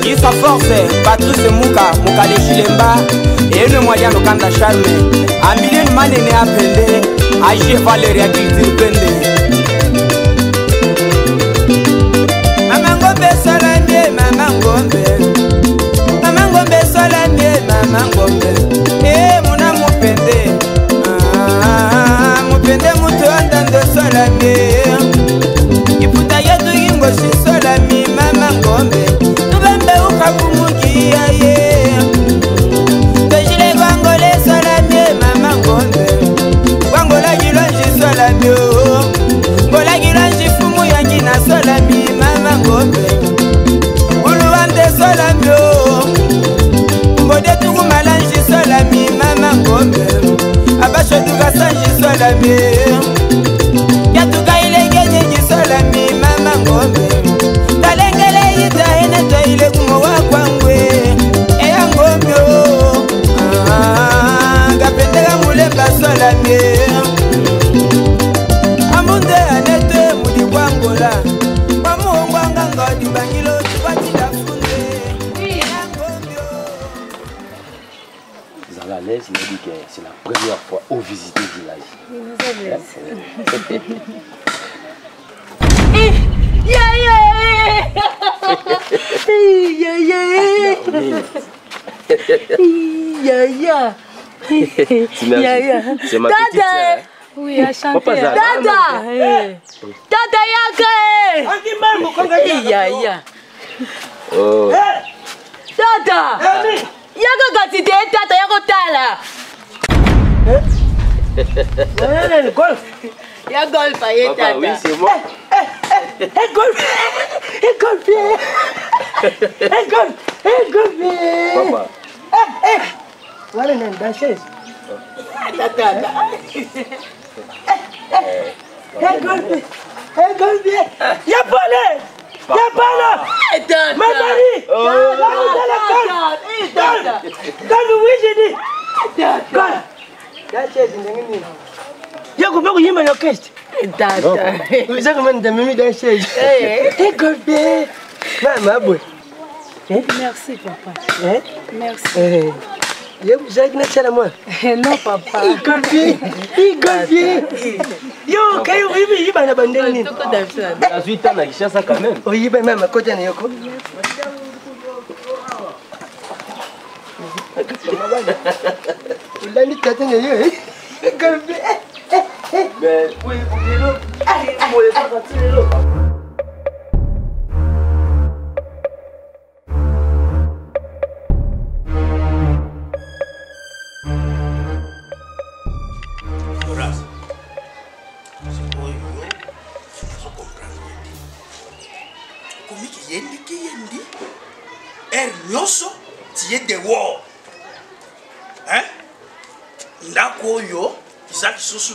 Isa Force, Patrice Mouka, Moukale Chilemba, et le moyen de Kanda Charme, Amilien Manene Apende, Aïe Valéria Culture Pende. Maman Gombe Solamie, Maman Gombe. Maman Gombe Solamie, Maman Gombe. Eh, mon amour Pende. Mupende mutu andando Solamie. Iputa yetu yingo si Solamie, Maman Gombe. Tubembe ukakumukia ye. Tejile gwangole Solamie, Maman Gombe. Gwangola gilonji Solamie. Ngola gilonji fumu yangi na Solamie, Maman Gombe. Uluwande Solamie. Mbode tugu malanji Solamie, Maman Gombe. Abasho duga sanji Solamie. Yatuka ilenge nyingi Solamie, Maman Gombe. Talengele ita ene to ile kumo wakwangwe. Eya Ngombe o. Gapendega mulemba Solamie. Amunde anete mudi kwangola. Wamuongwanga ngodi bangilo tupati la funde. Eya Ngombe o. Zala l'aise, il a dit que c'est la première fois au visiter le village. C'est ma petite sœur. Oui, à chanter. Dada! Dada Yaga! Oh. Dada! Yaga gatite tata yako tala. Golf. Ya golf aye Papa, tata. oui, c'est moi. Golf. Papa. Voilà une danseuse. Tata. Golf. Y'a pas là. Tata. Ma mari. Tata. Golf, oui, j'ai dit. Golf. Danseuse, ndengini. Y'a combien de yimba l'orchestre? Tata. Vous savez comment de mimi danseuse. Golf. Maman, boy. Merci papa. Merci. Vous savez que c'est moi. Non papa. Golf. Yo, quand vous vivez, il va y avoir Il a 8 ans, il cherche ça quand même. oui, ben même à côté de Yoko. Vous l'avez dit, Golf. Mais oui, vous voulez pas partir là. Nyonso tie de war hein ndako yo izaki susu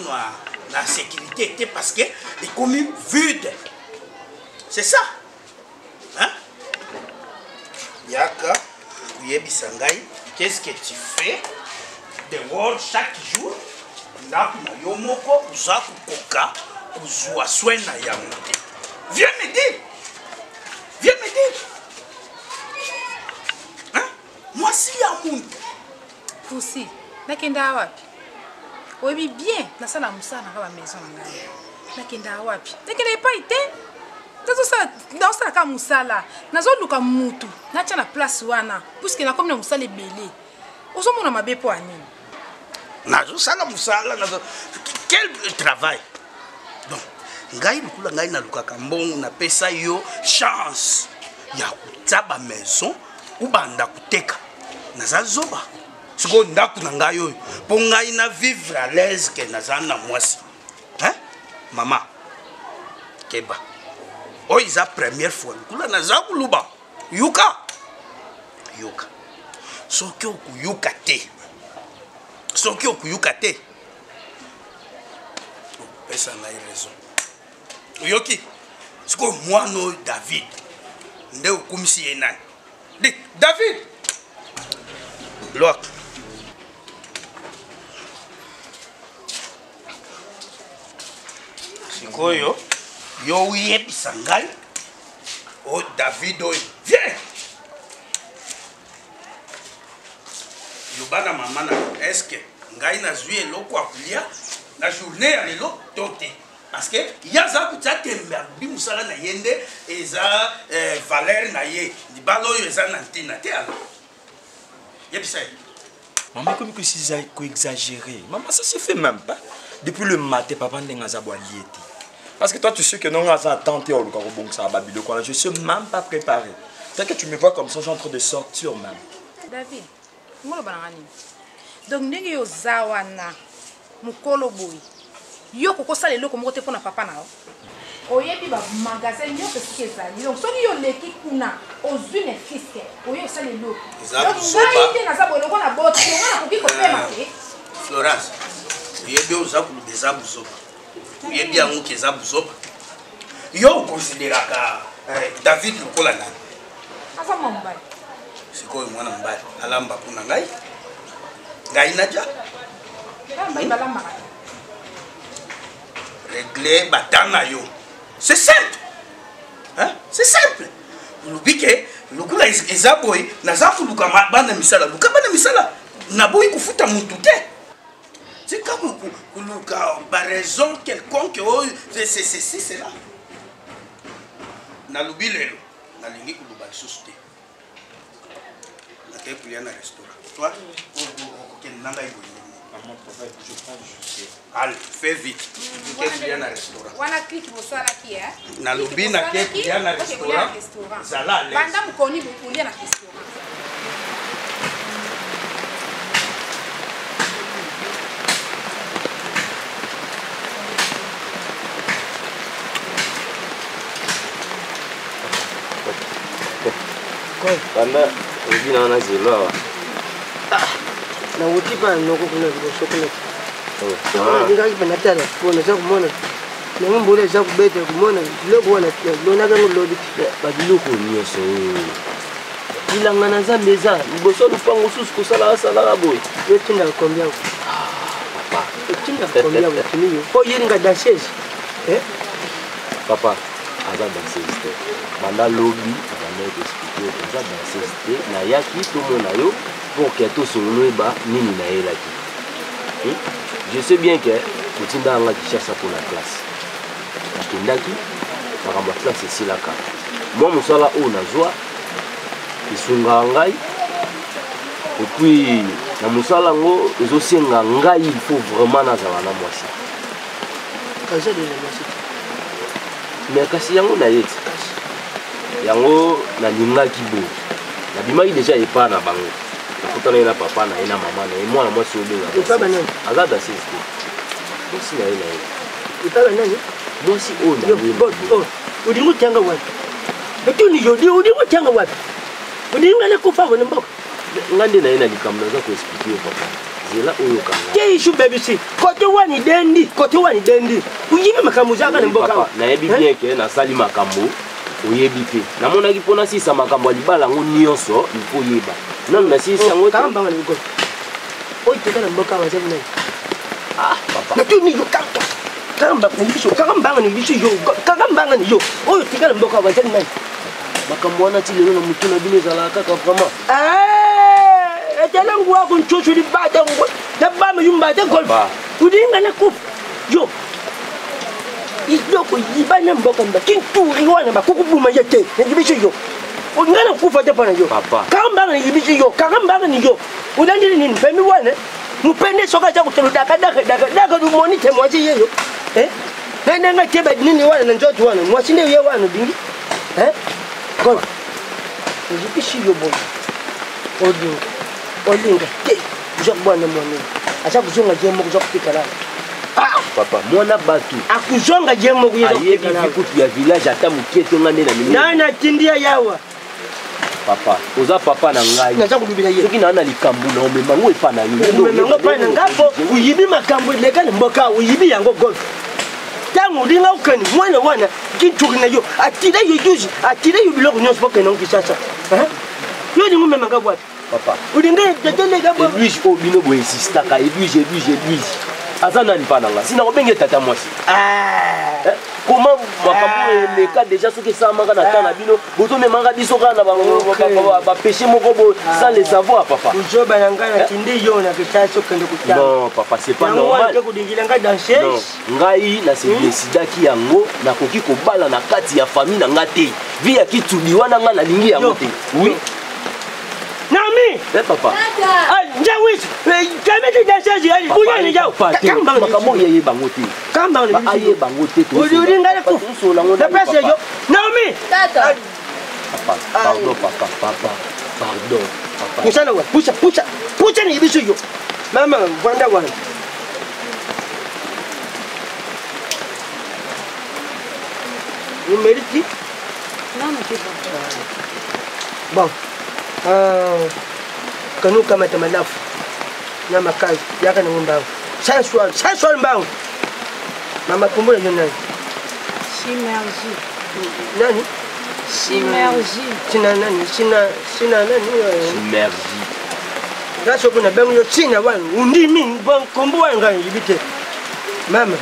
na sécurité était parce que les communes vides, c'est ça hein yaka kuyebisa ngai qu'est-ce que tu fais de war chaque jour ndako na yo moko uza kukoka kuzwa soin na yango te. Viens me dire moi si ya mundu Pusi, nakenda wapi? Oyebi bien, nasala musala na ba maison ngai. Nakenda wapi? Nakenda pa ite. Nazo ka musala. Nazo luka mutu. Nacha na place wana. Puisque na comme na musala ebele. Ozo mona mabepo ani. Nazo sala musala nazo quel travail. Donc, ngai lukula ngai na luka kambongo na pesa yo chance ya kutaba maison ubanda kuteka. Naza zoba. Siko ndaku na ngai oyo. Po ngai na vivre à l'aise que naza na mwasi. Hein? Maman. Keba. Oh, isa première fois. Kula naza kuluba. Yuka. Soki okuyuka te. Pesa ngai raison. Oyoki. Siko mwana David. Nde okumisi ye nani? David. Look. Sikoyo yo uyebisa ngai Oh, David, oh, viens. Yobana maman, est-ce que ngai na zui eloko akulia la journée ya lelo tote parce que yaza kuta temba bimusala na yende eza valeur na ye libalo yo eza na ntina te alors yebisa maman comme que c'est exagéré maman ça se fait même pas depuis le matin papa ndengaza boalieti parce que toi tu sais que non ça tenter au luka bon ça babilo quoi je suis même pas préparé c'est que tu me vois comme ça je suis en train de sortir même David ngolo banangani donc ndenge yo zawana mukolo boy yo koko sala eloko moko te pona papa nao oyebi ba magasin yo ke sikeza donc soki yo leki kuna ozune fiske oyo sala eloko donc ngai te na zabo eloko na boto ngana koki ko pema te Florence yebi oza ku beza buzoba yebi yango keza buzoba yo considéraka David lokola nani asa mambay sikoyo mwana mbali alamba kuna ngai naja régler batana yo c'est simple hein c'est simple lubike lokula ezaboy naza kuluka bana misala luka bana misala naboyi kufuta mutu te c'est comme kuluka par raison quelconque c'est là na lubilelo na lingi kuluba lisusu te pour aller au restaurant. Toi, maman, je prends du sucre. Allez, fais vite. Tu aller au restaurant. On a cliqué pour ça là qui est. Na lobby na ke pour aller au restaurant. Zala. Banda mukoni pour aller au restaurant. Banda Obi na na zelo wa. Na wuti pa noko kuna kwa chocolate. Oh. Ngai banatala bona za kumona. Na mbole za kubete kumona loko wana pia. Lona gango lodi Ba biloko nyoso. Bilangana za meza. Liboso lupango susu kosala sala boy. Yetinda kombia. Papa. Yetinda kombia watiniyo. Po yenga danseuse. Papa, aza danseuse. Banda lobby banda expliquer aza danseuse na yaki to mona yo pour que to solo ba nini na yela ki. Je sais bien que Kutinda nga qui cherche ça pour la classe. Akendaki bakamba classe ici la ka. Moi musala o na joie isunga ngai et puis na musala ngo ezosenga ngai il faut vraiment na zala na mwasi. Kaza de la mwasi. Mais kasi yango na yeti. Yango na lingaki bo. Na bimaki déjà epa na bango. Nakutana na papa na ina mama na moi na mwasi obenga. Epa banani? Aza d'assiste. Mwasi na ina. Epa banani? Mwasi o na yo. Oh, udingu tanga wapi? Betuni yo di udingu tanga wapi? Udingu na kufa wana mboko. Ngande na ina likamna za ku expliquer papa. Zela oyo kanga. Ke issue baby si. Koto wani dendi. Uyime makambo zaka na mboka. Papa, na yebi bien que na sali makambo. Oyebi te. Na mona ki pona sisa makambo libala ngo nyonso, il faut yeba. Non na sisa ngo kamba ngani ngo. Oyi te kana mboka wa zebu nai. Ah, papa. Na tu ni yo kamba. Kamba ni biso, kamba ngani biso yo. Kamba ngani yo. Oyi te kana mboka wa zebu nai. Makambo wana ti lelo na mutu na bino zala kaka vraiment. Etela ngwa ko nchocho di bata ngo. Na ba ma yumba te gol. Udinga na ku. Yo. Idoko yibana mboka mba kinturi wana ba kukubuma yete ngibisho yo ungana kufa te pana yo papa kamba ngani ngibisho yo kamba ngani yo ulandili nini pemi wana mupende soka cha kutolo daga du monite mwaji yeyo nenda ngakeba nini wana na njoto wana mwasinde ye wana bingi kon ngibisho yo bo olinga ke jabwana mwana acha kuzonga jemo kuzokupika la papa mwana batu akuzonga jemo kuyeza ayebi vikutu ya village ata muketo ngande na mimi nana tindia yawa papa oza papa na ngai naza kulubila ye soki na likambu na omema ngo epa na yo omema pa na ngapo uyibi makambo leka na mboka uyibi yango god tango dinga ukani mwana wana kintuki na yo atira yo juzi atira yo biloko nyonso poke na nkisasa yo ni ngumema ngabo papa udinga tetele ngabo lui o bino bo insistaka et lui Azana ni pananga. Sina obenge tata mwasi. comment makambo les cas déjà ceux qui savent manga na tana bino boto me manga biso kana ba péché moko sans les savoir papa ujo bananga na kindi yo na kishacho kende kutana non papa c'est pas normal ko dingila nga danser ngai na se décidaki yango na koki ko bala na kati ya famille na ngate vi ya kitudi wana nga na lingi yango te oui Nami papa njawis kame ti danser ji ali buya ni jaw makambo yeye bango te kamba ni aye bango te to ulinga ko na place yo Nami Tata papa pardon papa Musana wa pucha ni biso yo mama vanda wa Umeriti Non, mais c'est pas. Bon kanu kama tamalafu na makazi yaka na mbao sensual mbao mama kumbula yo nani Chimergie. nani Chimergie. sina nani sina nani Chimergie gaso kuna bangu yo sina wan undimi bon kumbua nga yibite mama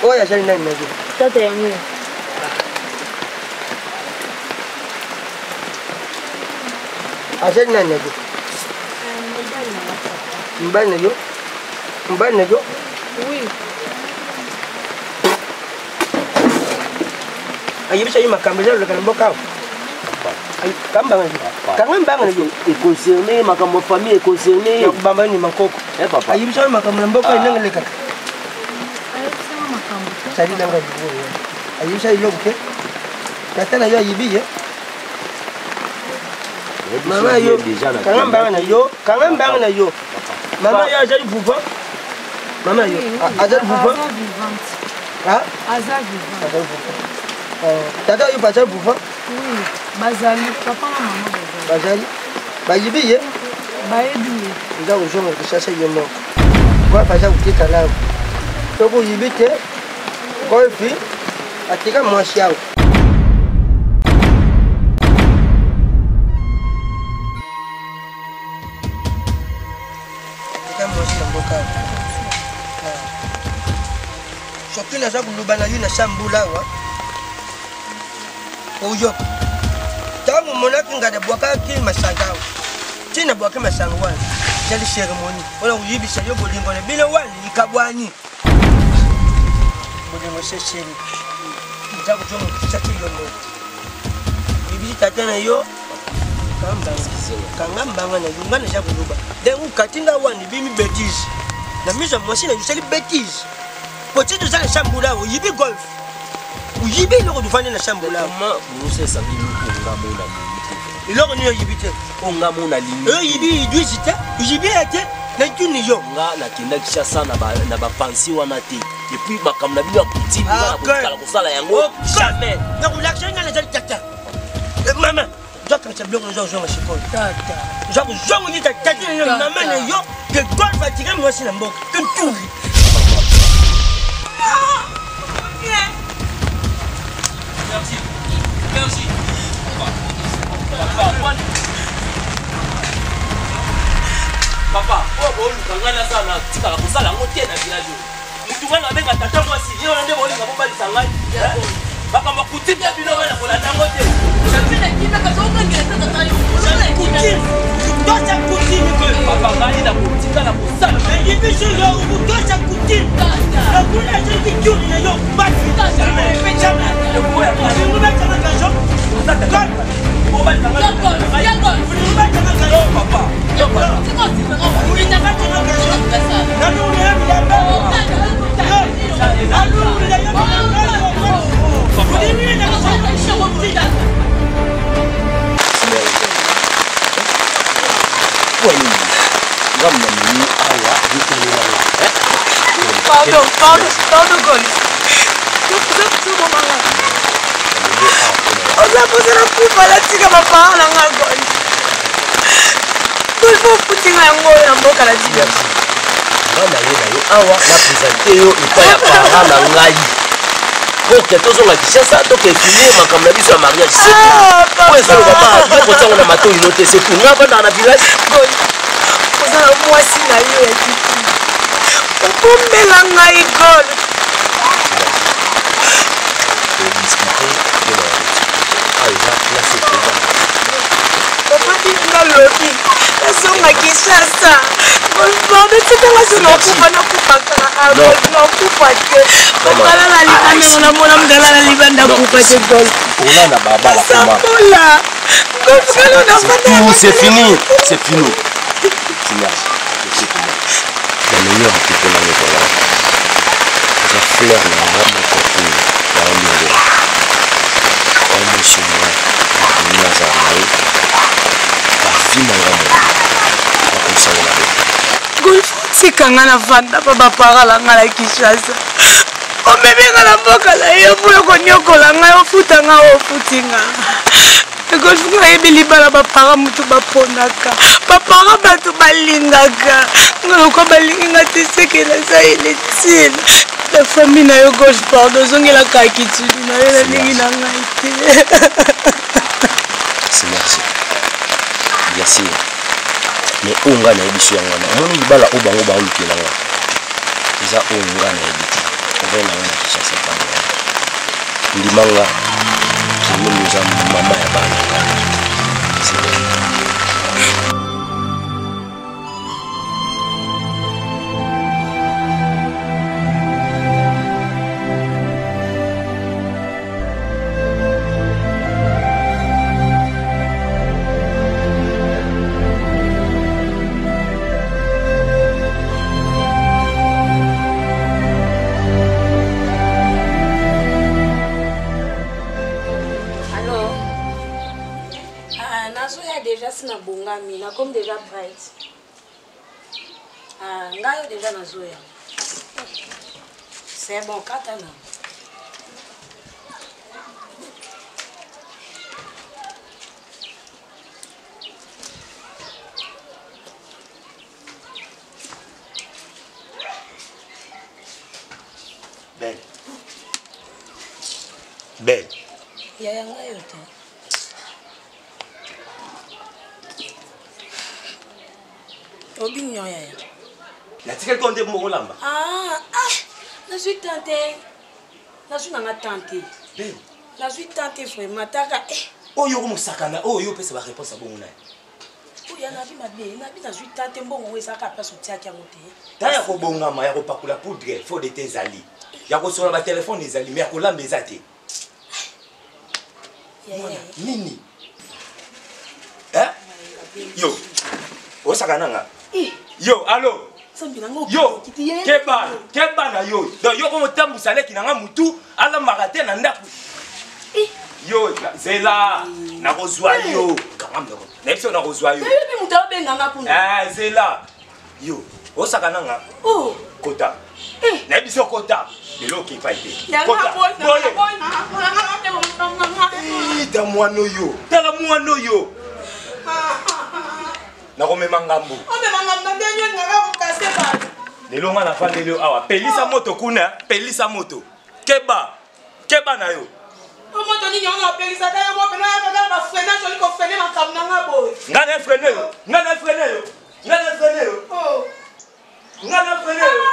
oya jali nani naje Tata yangu. ajali nani naje mbali na yo Oui. ayibisha yi makambo jalo kana mbokao kamba ngaji kanga mbanga najo est concerné makambo famille est concerné ya kubamba ni makoko papa ayibisha makambo na mbokao inangeleka Ayebisanga makambo te. sali nanga jibo ayibisha ilobuke tatana yo ayibiye mama yo kanga mbanga na yo mama yo ajali vuva mama yo ajali vuva Aza vivante. ha Aza vivante. ajali vuva tata yo ajali vuva Oui. Bazali. Papa na maman bazali. bazali bayibiye Bayebi. nza kuzonga kusasa yo moko kwa faza kutika lao toko yibite golfi atika mwasi yao atika mwasi na mboka soki naza kuluba na yo na sambula awa oyo ntango monaki nga nabwakaki masanga awa ntina bwaki masanga wana jali seremoni wana kuyibisa yo bolingo na bino wana likabwani bolingo seseni nza kuzonga kisaki yo moko yibisi tata na yo kanga mbanga na yo nga naza kuluba dengu katinga wana bimi betise na miso mwasi na yosali betise poti tozala shambula awo yibi golf uyibi eloko tofandi na shambula awo eloko nini oyibi te onga mona lingi oyibi idwisi te oyibi ete na ntuni yo nga nakendaki chasa na bapansi wana te epuis makambo na bino ya kutimi wana kokala kosala yango jamais nakolakisa nga nazali tata mama nzokamisa biloko naza kozonga sikoyo nza kozonga nyi tata na yo mama na yo ke golf atika mwasi na mboka ke ntuli Merci. Papa, boluka sana tikala kosala yango te na village. Mutu wana abenga tata mwasi, ye wana nde bolinga bobalisa ngai. Makambo kutimi ya bino wana kolanda yango te. Tosha kutimi papa ngai na kotikala kosala yibiso yo ukutosha kutimi nakuna jeki kyuni na yo bati Pardon, Goli. Oza posera kufa latika mapaa na nga Goli. Tulifo kutinga yango ya mboka la diya. Bana ye na yo awa na présenter yo epai ya parent na ngai. Oke tozonga Kinshasa tokefile makambo na biso ya mariage c'est tout. Po ezalo baba yo kotango na mato ino te c'est tout. Nga banda na village. Goli. Oza na mwasi na yo ya kiki. Opombela ngai Goli. lobi nazonga Kinshasa golford etikanga so nakufa nakufa te bakala na libanda namona mdala na libanda kufa te golf olana babala koma c'est fini c'est fini merci la meilleure qui peut l'amener pour là la fleur n'a pas de côté dans le monde comme monsieur moi ni nazaré la vie n'a pas comme ça là golf sikanga na vanda papa parala ngala Kinshasa omebenga na mboka na yo pour konyokola ngai ofutanga ofutinga golf ngayebi libala bapara mutu baponaka bapara bato balingaka ngaloko balingi nga te sekela za eletile la famille na yo golf pardon ozongelaka kituli na yo nalingi na ngai te merci mais onga na yebiso yango na omoni libala o bango baolukela nga eza onga na yebi te ovena nga na Kinshasa pango ndimanga kimoni eza mama ya bana nga comme déjà prête. Ngayo déjà na zoya. C'est bon katana. Belle. Belle. Ya ngayo te. Obignon yaya. La tika konde mo lamba. Je suis tentée. Je suis dans tentée. Je suis tentée vraiment taka. Oh yo mo sakana, oh yo pesa ba réponse bon na. Oh ya na bi mabe, na bi na suis tentée mbongo we saka pa sotia kia moté. Ta ya ko bonga ma ya ko pakula poudre, faut de tes ali. Ya ko sola ba téléphone des ali, mais ko lamba ezate. Nini? Yo. O sakana nga. Yo, allo. Yo, keba na yo. Donc yo ko tambu sale ki nanga mutu, ala magate na ndaku. Yo, Zela, na kozwa yo. Kamam ndako. Nepso na kozwa yo. Ebi mutu obenga nga kuna. Zela. Yo, o sakana nga. Kota. Na biso kota. Lelo ki pa ite. Kota. Ta mwano yo. Ta mwano yo. Na komema ngambo. Lelo nga na fande leo awa. Pelisa moto kuna, pelisa moto. Keba na yo. Moto ni nyonga pelisa da yo mo pena ba frena joli ko frene makamna nga boy. Ngana frene yo. Ngana frene yo. Ngana frene yo. Ngana frene yo.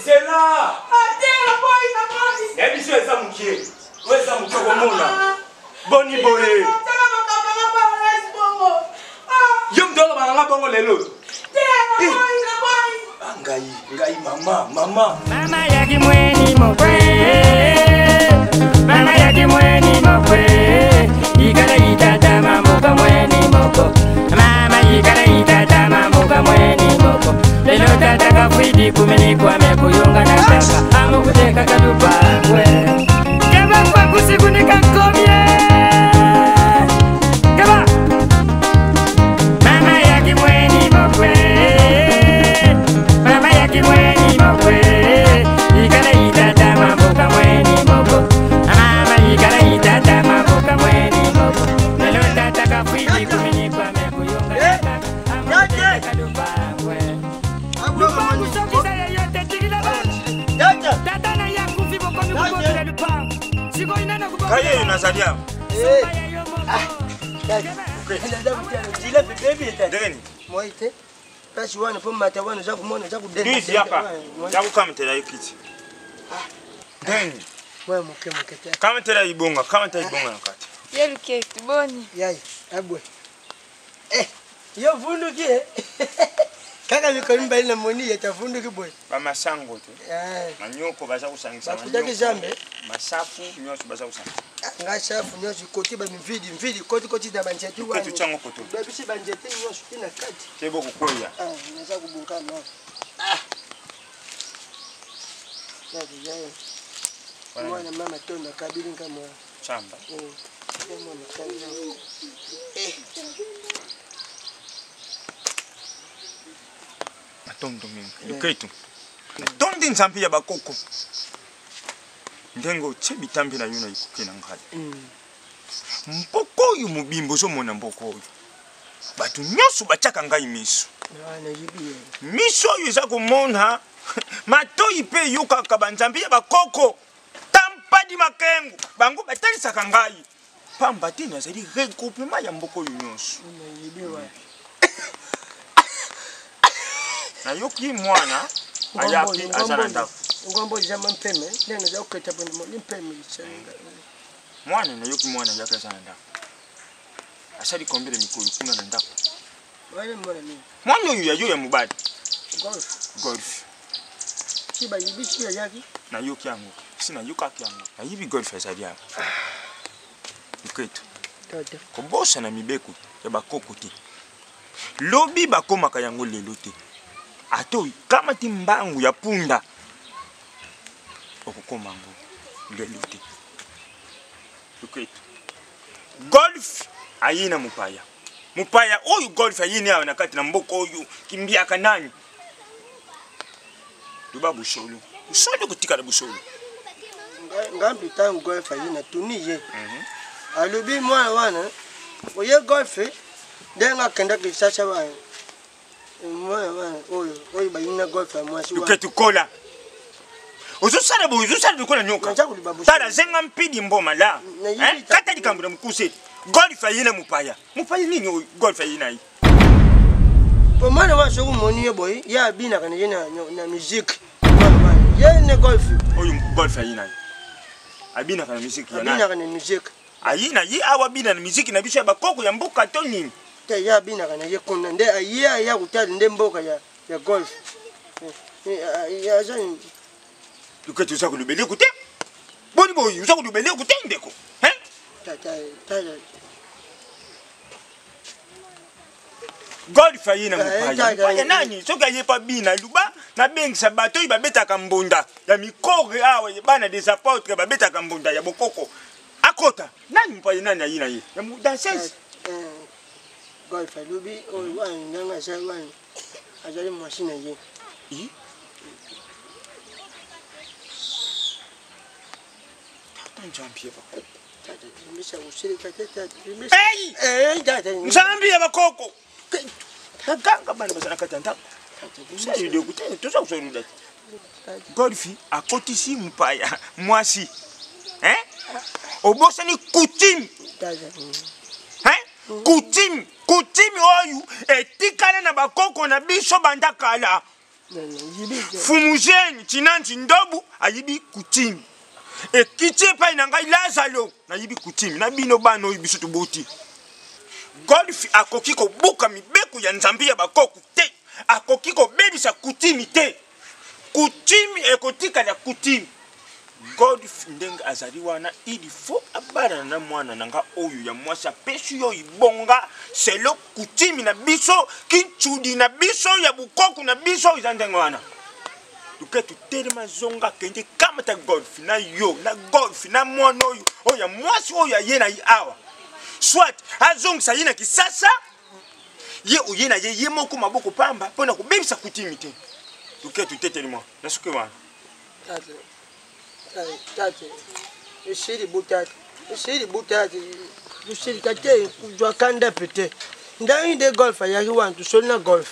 C'est là. Ebiso eza mukie. Weza mukoko mona. Boni boye. Yo mdolo banga bongo lelo. Ngai mama. Mama yaki mweni mokwe. Mama yaki mweni mokwe. Ikala itata mamuka mweni moko. Mama ikala itata mamuka mweni moko. Lelo tata kafwidi kumeni kwa mekuyunga na kaka. Amu kuteka kadupa kwe. Keba kwa kusikunika komye. Keba. Mama yaki mweni mokwe. Mama yaki mweni mokwe. Ikala itata mamuka mweni moko. Mama ikala itata mamuka mweni moko. Lelo tata kafwidi kumeni kwa mekuyunga na kaka. Amu kuteka kadupa kwe. Kaye unazalia. Moite. Basi wana po mata wana za kumona za kudenda. Nisi hapa. Ya kukamtela yikiti. Ndeni. Wewe mke. Kamtela ibonga nakati. Yeluke boni. Yai, abwe. Yo vunduki kaka mikoni mbali na moni yatavunduki boy. Bamasango te. Manyoko baza kusangisa. Bakutaki jambe. Masafu nyoso baza kusangisa. Nga safu nyoso koti ba mvidi koti da banjetu wa. Kotu chango kotu. Babisi banjete nyoso tina kati. Tebo kukoya. Naza kubunka no. Mwana mama tonda kabili nkamwa. Chamba. Mwana kabili. Atondo mimi. Yuketu. Tondi nzambi ya bakoko. Ndengo chebitambi na yuna ikukina ngale. Mpoko yu mubimbo zo mona mpoko yu. Batu nyoso bachaka ngai miso. Miso yu za kumona. Matoi pe yuka kabanzambi ya bakoko. Tampadi makengu. Bango batalisa kangai. Pamba tina zari regroupement ya mboko yu nyoso. Na yoki mwana ayaki azana ndafu. Ngombo jama mpeme nene za uketa bwana mpeme changa. Mwana na yoki mwana yaki azana ndafu. Asali kombele mikulu kuna na ndafu. Wale mbona mimi. Mwana yu ya mubadi. Golf. Kiba yibishi ya yaki na yoki yangu. Sina yuka yangu. Na yibi golf azali yangu. Yuketu. Tata. Kobosa na mibeku ya bakoko te. Lobi bakoma kayango lelo te. Atoi kama timbangu ya punda okukomango lelute ukwetu golf ayina mupaya oyu golf ayina yawe nakati na mboko oyu kimbia kanani duba busolo kutika na busolo ngambi tangu golf ayina tuniye alubi mwana wana oye golf denga kenda kisasa wana oyo bayina golf amwasi uketu kola uzusara dukola nyoka tala zenga mpidi mboma la kata likambura mkuse golf ayina mupaya nini golf ayina yi mwana wa shogu moniye boy ya bina kana yena na music yene golf oyo golf ayina yi abina kana music yana abina kana music ayina yi awa bina na music na bisha bakoko ya mboka to nini ya bina kana ye konna nde ya kutali nde mboka ya golf ya zani tuketu za kulubele kute boni boy uza kulubele kute ndeko tata golf ayina mupaya nani soka yepa bina luba na bengisa bato ibabeta kambunda ya mikore awe bana des apôtres babeta kambunda ya bokoko akota nani mupaya nani ayina ye ya danseuse golf alubi oyo wana nanga sa wana azali mwasina ye nzambi ya bakoko kaganga bana basana katanta usali de kutene toza kusoruda golfi akotisi mpaya mwasi obosani coutume coutume oyu etikana na bakoko na biso banda kala fumujeni chinanchi ndobu ayibi coutume ekiti pa inanga Lazaro na yibi coutume na bino bana oyu biso toboti golf akoki ko buka mibeku ya nzambi ya bakoko te akoki ko bebisa coutume te coutume ekotika na coutume golf ndenga azali wana il faut abana na mwana nanga oyu ya mwasa pesu yo ibonga selo coutume na biso kinchudi na biso ya bukoku na biso izandenga wana tuketu telema zonga kende kama ta golf na yo na golf na mwana oyu oya mwasi oya yena yi awa soit azongisa yena kisasa ye uyena ye moko maboko pamba pona kubebisa coutume te tuketu tetelema nasuke wana tate esiri butati usiri kate kujwa kanda pete ndani de golf ayaki wantu solina golf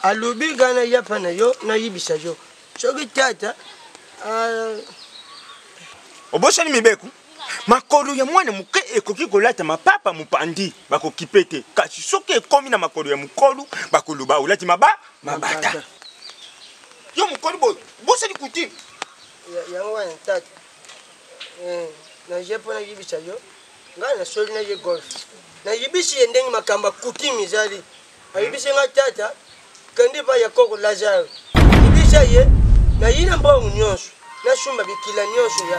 alubi gana yapa na yo na yibisa yo soki tata obosani mibeku makolo ya mwana muke ekoki kolata mapapa mupandi bakokipete kasi soki ekomi na makolo ya mukolu bakoloba olati mabata yo mukolu boy bosani kuti yango wana tata na je pona yibisa yo ngana soli na ye golf na yibisi endenge makamba kutimi zali ayibisi nga tata kandi ba ya koko lazaro yibisa ye na yina mbongo nyonso na shumba bikila nyonso ya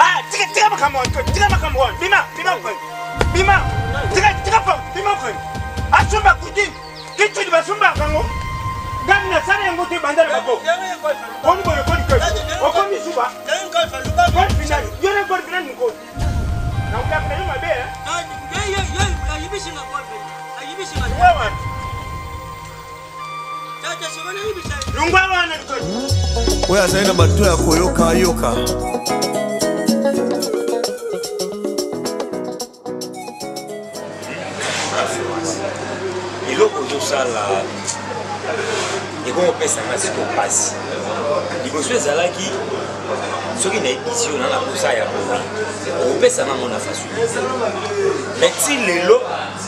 tika makambo bima tika ashumba kutimi kitu ni basumba kango gani na sana yango te bandana bako koni boyo koni okoni suba koni finali yone koni finali nko na ukapenda yuma be ayibisi na golfe ayibisi na wewe tata sibona ayibisi lungwa wana nko wewe asaina matu ya koyoka iloko ozosala ekokopesanga siko mpasi liboso ezalaki soki nayebi yo na posa ya bomi okopesanga ngo na facilité mais ti lelo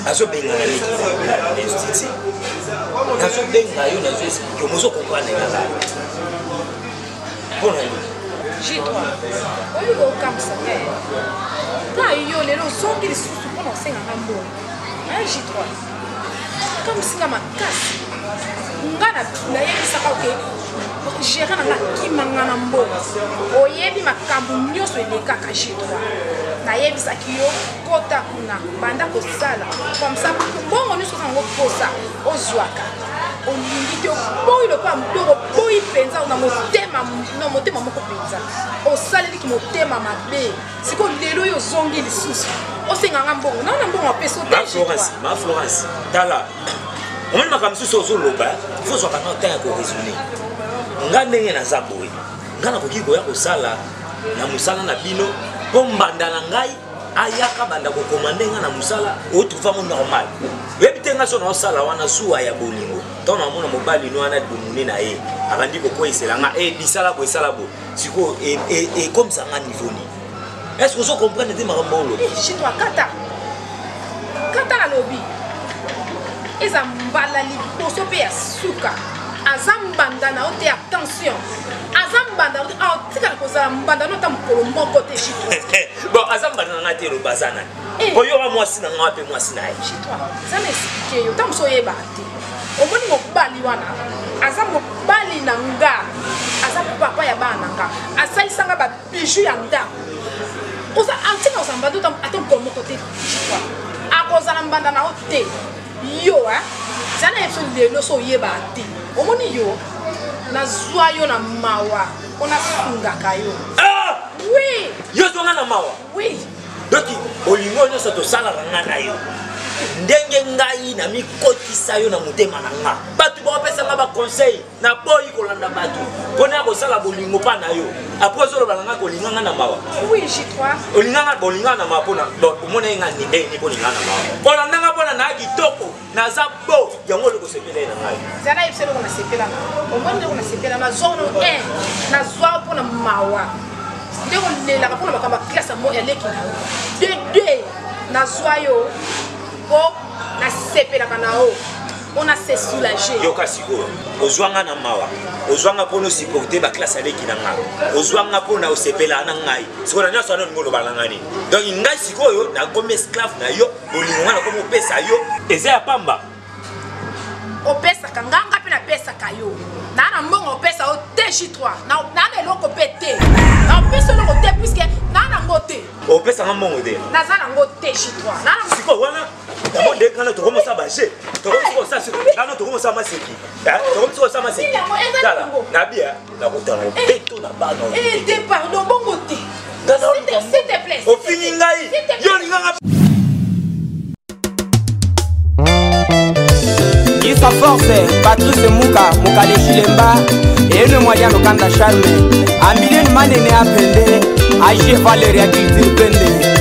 azobengana leki na institut nazobenga yo nazoexplike mozokomprendre ngala mpona yo J3 olingo okamisa te na yo lelo ozongi lisusu mpona osenganga mbongo J3 kamisinga makasi nga nayebisaka oke gere nanga kimanga na mbongo oyebi makambo nyonso elekaka J3 nayebisaki yo kota kuna banda kosala komsa mbongo nyonso kango posa ozwaka olingi te oboyi lokola mbongo oboyi mpenza na motema moko mpenza osaleliki motema mabe sikoyo lelo oyo ozongi lisusu osenganga mbongo naona mbongo apesa ma Florence tala omoni makambo mosusu ozoloba ifo ozwaka na ntan ya koresone nga ndenge naza boye nga nakoki koya kosala na mosala na bino mpo mbanda na ngai ayaka banda kokomande nga na mosala otrouvango normal oyebi te nga so naosala wana zuwa ya bolingo ntango namona mobali no wana bomune na ye abandi kokweyisela nga bisala bo esala bo sikoyo ekomisa nga niveau nini est ce que ozokomprendre te makambo olobi J3 kata na lobi eza mbala liboso mpe ya suka aza mbanda na yo te attention aza mbanda tikala kozala mbanda no ta mokolo moko te J3 bon aza mbanda na nga te eloba aza nani po yoka mwasi na nga mpe mwasi na ye J3 eza na explike yo ta moso oyebaka te omoni mobali wana aza mobali na nga aza papa ya bana na nga asalisanga babiju ya ndako antina kozala mbanda ata mokolo moko te J3 akozala mbanda na yo te yo zana yeso lelo so yeba te omoni yo nazwa yo na mawa ona sungaka yo oui yo zonga na mawa oui donc olingo nyonso tosalaka nga na yo ndenge ngai na mikotisa yo na motema na nga bato bakopesanga baconseil na boyi kolanda bato mpona ya kosala bolingo mpa na yo apres ozolobaka nga kolinganga na mawa oui J3 olinganga na mawa mpona omona ye nga ndenge mpo linganga na mawa olandanga mpona na ya kitoko naza bo yango ole kosepela ye na ngai zana yebisa eloko nasepelanga omoni ndeko nasepela nazwano nazwa mpona mawa ndeko lelaka mpona makambo ya klase ya leki na yo de nazwa yo po nasepelaka na yo mpona se soulager yoka sikoyo ozwanga na mawa ozwanga mpona osupporte baklase aleki na nga ozwanga mpona osepela na ngai sikoyo na nyonso wana olingi olobaka nga nini donc ngai sikoyo nakomi esclave na yo bolingo nga nakomi opesa yo eza ya pamba opesaka nganga mpe napesaka yo naa na mbongo opesa yo te J3 naa na eloko mpe te naopesa eloko te puiske naa nango te opesanga mbongo te naza nango te J3 sikoyo wana yango nde kana tokomosa baje tokomosa maseki tokomosa maseki tala nabia nakotala obeto na bana te pardon bongo te s'il te plaît ofini ngai yo linganga Sa force, Patrice Mouka, Moukale Chilemba, et le moyen de Kanda Charme, Amilien Manene Apende, Agé Valérie Agriculture Pende.